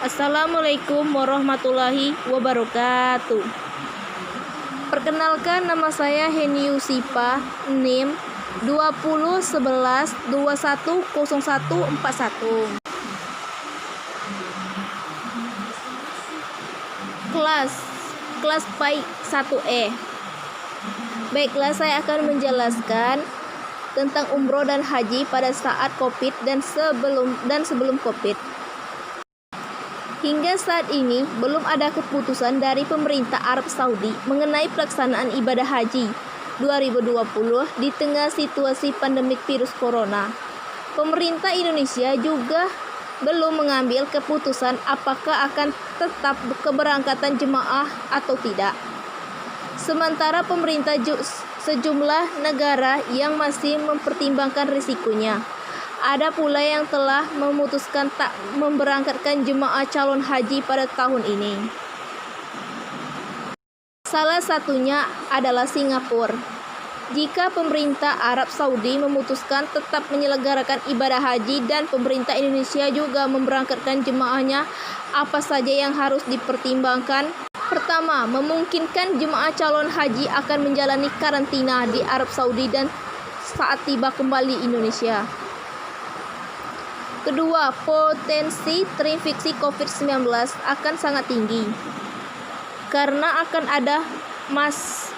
Assalamualaikum warahmatullahi wabarakatuh. Perkenalkan, nama saya Heni Yusipa, NIM 2011210141. Kelas PAI 1E. Baiklah, saya akan menjelaskan tentang umroh dan haji pada saat Covid dan sebelum Covid. Hingga saat ini belum ada keputusan dari pemerintah Arab Saudi mengenai pelaksanaan ibadah haji 2020 di tengah situasi pandemik virus corona. Pemerintah Indonesia juga belum mengambil keputusan apakah akan tetap keberangkatan jemaah atau tidak. Sementara pemerintah sejumlah negara yang masih mempertimbangkan risikonya. Ada pula yang telah memutuskan tak memberangkatkan jemaah calon haji pada tahun ini. Salah satunya adalah Singapura. Jika pemerintah Arab Saudi memutuskan tetap menyelenggarakan ibadah haji dan pemerintah Indonesia juga memberangkatkan jemaahnya, apa saja yang harus dipertimbangkan? Pertama, memungkinkan jemaah calon haji akan menjalani karantina di Arab Saudi dan saat tiba kembali Indonesia. Kedua, potensi terinfeksi COVID-19 akan sangat tinggi karena akan ada mass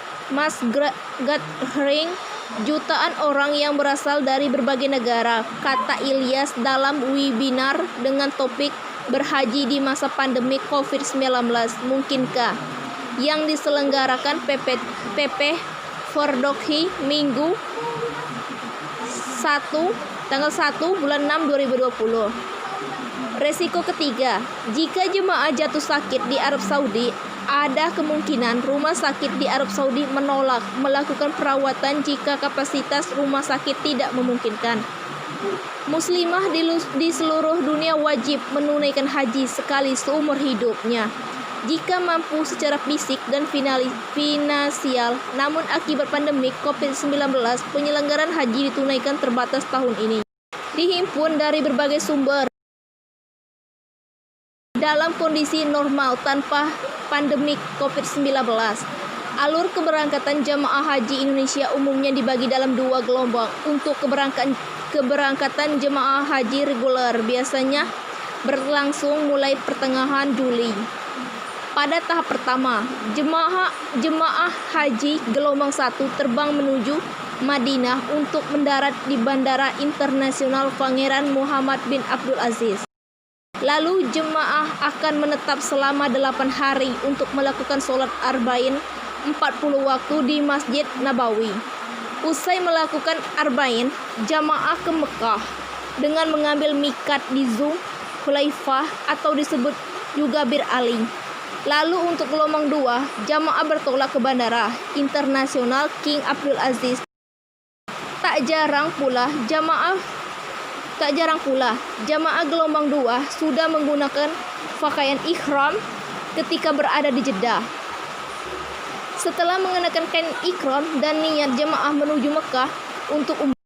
gathering jutaan orang yang berasal dari berbagai negara, kata Ilyas dalam webinar dengan topik berhaji di masa pandemi COVID-19 mungkinkah yang diselenggarakan PP Fordokhi Minggu tanggal 1 bulan 6 2020. Resiko ketiga, jika jemaah jatuh sakit di Arab Saudi, ada kemungkinan rumah sakit di Arab Saudi menolak melakukan perawatan jika kapasitas rumah sakit tidak memungkinkan. Muslimah di seluruh dunia wajib menunaikan haji sekali seumur hidupnya jika mampu secara fisik dan finansial. Namun akibat pandemik COVID-19, penyelenggaraan haji ditunaikan terbatas tahun ini. Dihimpun dari berbagai sumber. Dalam kondisi normal tanpa pandemik COVID-19, alur keberangkatan jamaah haji Indonesia umumnya dibagi dalam dua gelombang. Untuk keberangkatan jemaah haji reguler biasanya berlangsung mulai pertengahan Juli. Pada tahap pertama, jemaah haji gelombang 1 terbang menuju Madinah untuk mendarat di Bandara Internasional Pangeran Muhammad bin Abdul Aziz. Lalu jemaah akan menetap selama 8 hari untuk melakukan sholat arba'in 40 waktu di Masjid Nabawi. Usai melakukan arba'in, jamaah ke Mekah dengan mengambil miqat di Zul Hulaifah atau disebut juga Bir Ali. Lalu untuk gelombang 2, jamaah bertolak ke Bandara Internasional King Abdul Aziz. Tak jarang pula jamaah gelombang 2 sudah menggunakan pakaian ihram ketika berada di Jeddah. Setelah mengenakan kain ihram dan niat jamaah menuju Mekah untuk umrah.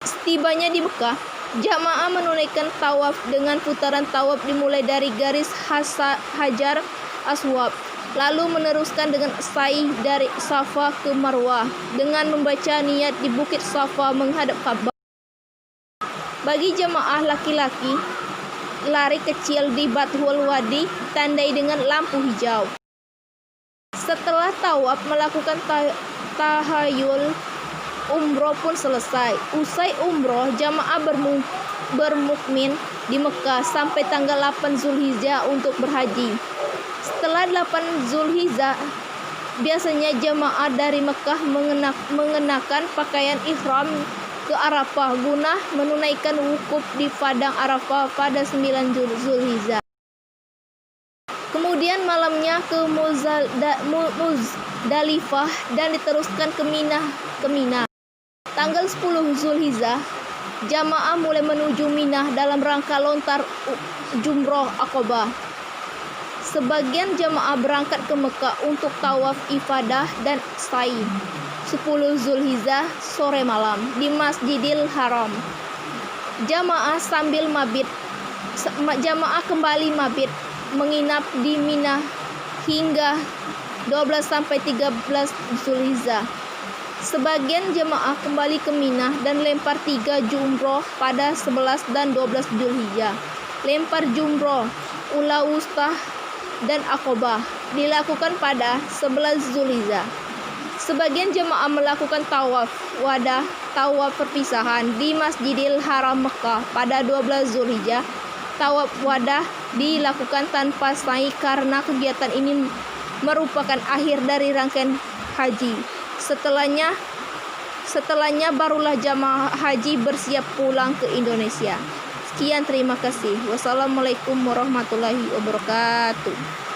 Setibanya di Mekah, jamaah menunaikan tawaf dengan putaran tawaf dimulai dari garis Hajar Aswad, lalu meneruskan dengan sa'i dari Safa ke Marwah dengan membaca niat di Bukit Safa menghadap Ka'bah. Bagi jamaah laki-laki, lari kecil di Bathul Wadi tandai dengan lampu hijau. Setelah tawaf melakukan tahayul, umroh pun selesai. Usai umroh, jamaah bermukmin di Mekah sampai tanggal 8 Zulhijjah untuk berhaji. Setelah 8 Zulhijjah, biasanya jamaah dari Mekah mengenakan pakaian ihram ke Arafah guna menunaikan wukuf di padang Arafah pada 9 Zulhijjah. Kemudian malamnya ke Muzdalifah dan diteruskan ke Mina. Tanggal 10 Zulhijjah, jamaah mulai menuju Mina dalam rangka lontar Jumroh Aqabah. Sebagian jamaah berangkat ke Mekah untuk tawaf ifadah dan sa'i. 10 Zulhijjah sore malam di Masjidil Haram. Jamaah sambil mabit Jamaah kembali mabit menginap di Mina hingga 12 sampai 13 Zulhijjah. Sebagian jemaah kembali ke Mina dan lempar 3 jumroh pada 11 dan 12 Zulhijjah. Lempar jumroh, ula wustah, dan akobah dilakukan pada 11 Zulhijjah. Sebagian jemaah melakukan tawaf wadah, tawaf perpisahan di Masjidil Haram Mekah pada 12 Zulhijjah. Tawaf wadah dilakukan tanpa sa'i karena kegiatan ini merupakan akhir dari rangkaian haji. Setelahnya barulah jamaah haji bersiap pulang ke Indonesia. Sekian, terima kasih. Wassalamualaikum warahmatullahi wabarakatuh.